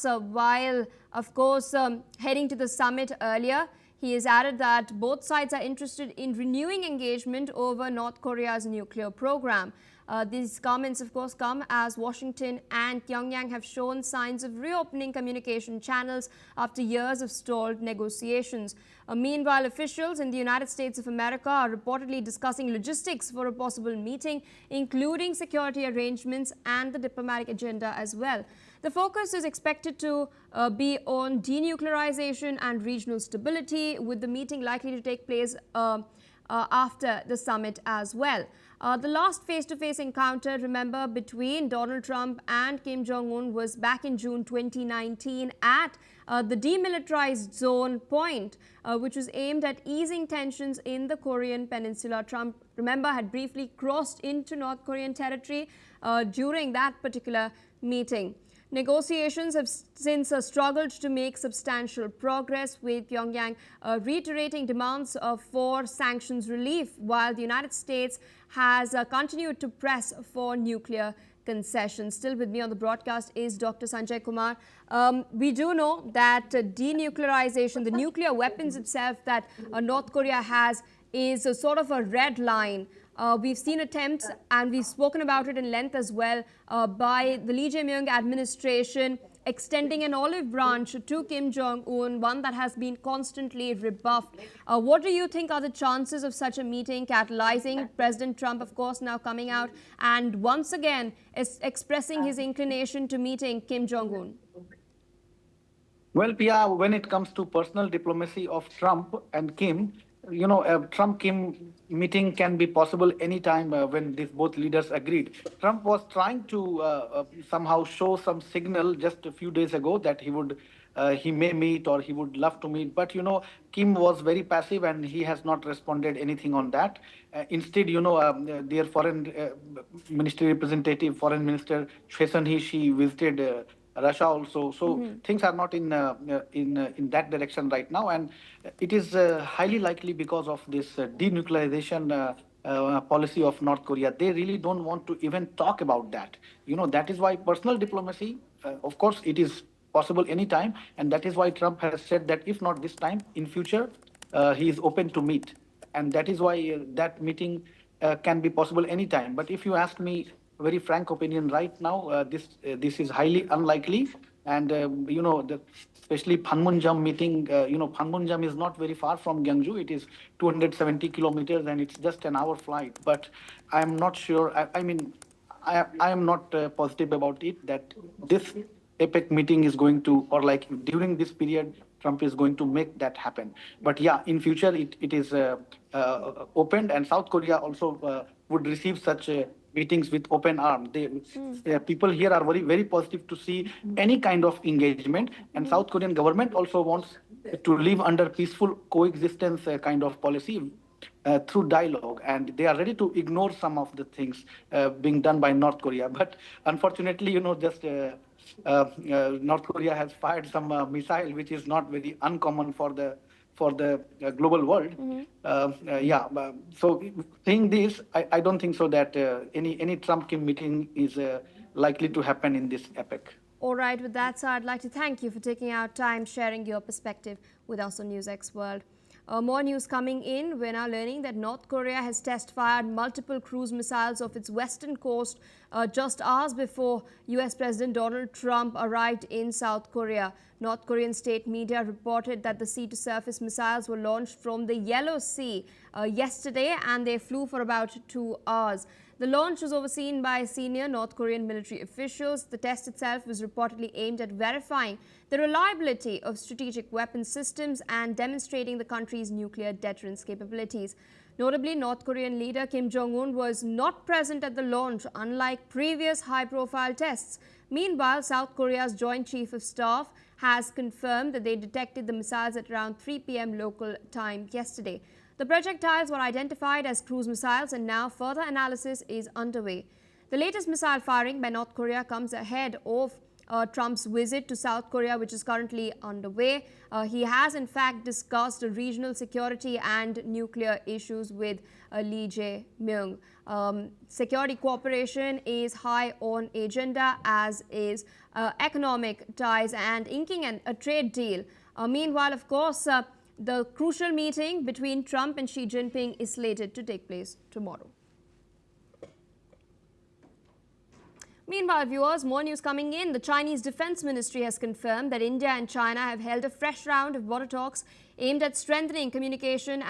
while, of course, heading to the summit earlier. He has added that both sides are interested in renewing engagement over North Korea's nuclear program. These comments, of course, come as Washington and Pyongyang have shown signs of reopening communication channels after years of stalled negotiations. Meanwhile, officials in the United States of America are reportedly discussing logistics for a possible meeting, including security arrangements and the diplomatic agenda as well. The focus is expected to be on denuclearization and regional stability, with the meeting likely to take place after the summit as well. The last face-to-face encounter, remember, between Donald Trump and Kim Jong-un was back in June 2019 at the demilitarized zone point, which was aimed at easing tensions in the Korean Peninsula. Trump, remember, had briefly crossed into North Korean territory during that particular meeting. Negotiations have since struggled to make substantial progress, with Pyongyang reiterating demands for sanctions relief, while the United States has continued to press for nuclear concessions. Still with me on the broadcast is Dr. Sanjay Kumar. We do know that denuclearization, the nuclear weapons itself that North Korea has, is a sort of a red line. We've seen attempts, and we've spoken about it in length as well, by the Lee Jae-myung administration extending an olive branch to Kim Jong-un, one that has been constantly rebuffed. What do you think are the chances of such a meeting catalyzing? President Trump, of course, now coming out and once again is expressing his inclination to meeting Kim Jong-un. Well, Pia, when it comes to personal diplomacy of Trump and Kim, you know, Trump-Kim meeting can be possible anytime when these both leaders agreed. Trump was trying to somehow show some signal just a few days ago that he may meet or he would love to meet. But, you know, Kim was very passive and he has not responded anything on that. Instead, you know, their foreign ministry representative, foreign minister Choi Sun-hee, she visited Russia also. So things are not in that direction right now, and it is highly likely because of this denuclearization policy of North Korea. They really don't want to even talk about that. You know, that is why personal diplomacy, of course, it is possible anytime, and that is why Trump has said that if not this time, in future, he is open to meet, and that is why that meeting can be possible anytime. But if you ask me, very frank opinion right now, this is highly unlikely, and you know, especially Panmunjom meeting. You know, Panmunjom is not very far from Gyeongju. It is 270 kilometers, and it's just an hour flight. But I am not sure. I mean, I am not positive about it that this APEC meeting is going to, or like during this period, Trump is going to make that happen. But yeah, in future it is opened, and South Korea also would receive such meetings with open arms. People here are very, very positive to see any kind of engagement, and South Korean government also wants to live under peaceful coexistence kind of policy through dialogue, and they are ready to ignore some of the things being done by North Korea. But unfortunately, you know, just North Korea has fired some missile, which is not very uncommon for the global world. So saying this, I don't think so that any Trump-Kim meeting is likely to happen in this epoch. All right, with that, sir, I'd like to thank you for taking out time, sharing your perspective with us on NewsX World. More news coming in. We're now learning that North Korea has test-fired multiple cruise missiles off its western coast just hours before US President Donald Trump arrived in South Korea. North Korean state media reported that the sea-to-surface missiles were launched from the Yellow Sea yesterday, and they flew for about 2 hours. The launch was overseen by senior North Korean military officials. The test itself was reportedly aimed at verifying the reliability of strategic weapon systems and demonstrating the country's nuclear deterrence capabilities. Notably, North Korean leader Kim Jong-un was not present at the launch, unlike previous high-profile tests. Meanwhile, South Korea's Joint Chief of Staff has confirmed that they detected the missiles at around 3 p.m. local time yesterday. The projectiles were identified as cruise missiles, and now further analysis is underway. The latest missile firing by North Korea comes ahead of Trump's visit to South Korea, which is currently underway. He has in fact discussed regional security and nuclear issues with Lee Jae-myung. Security cooperation is high on agenda, as is economic ties and inking a trade deal. Meanwhile, of course, the crucial meeting between Trump and Xi Jinping is slated to take place tomorrow. Meanwhile, viewers, more news coming in. The Chinese Defense Ministry has confirmed that India and China have held a fresh round of border talks aimed at strengthening communication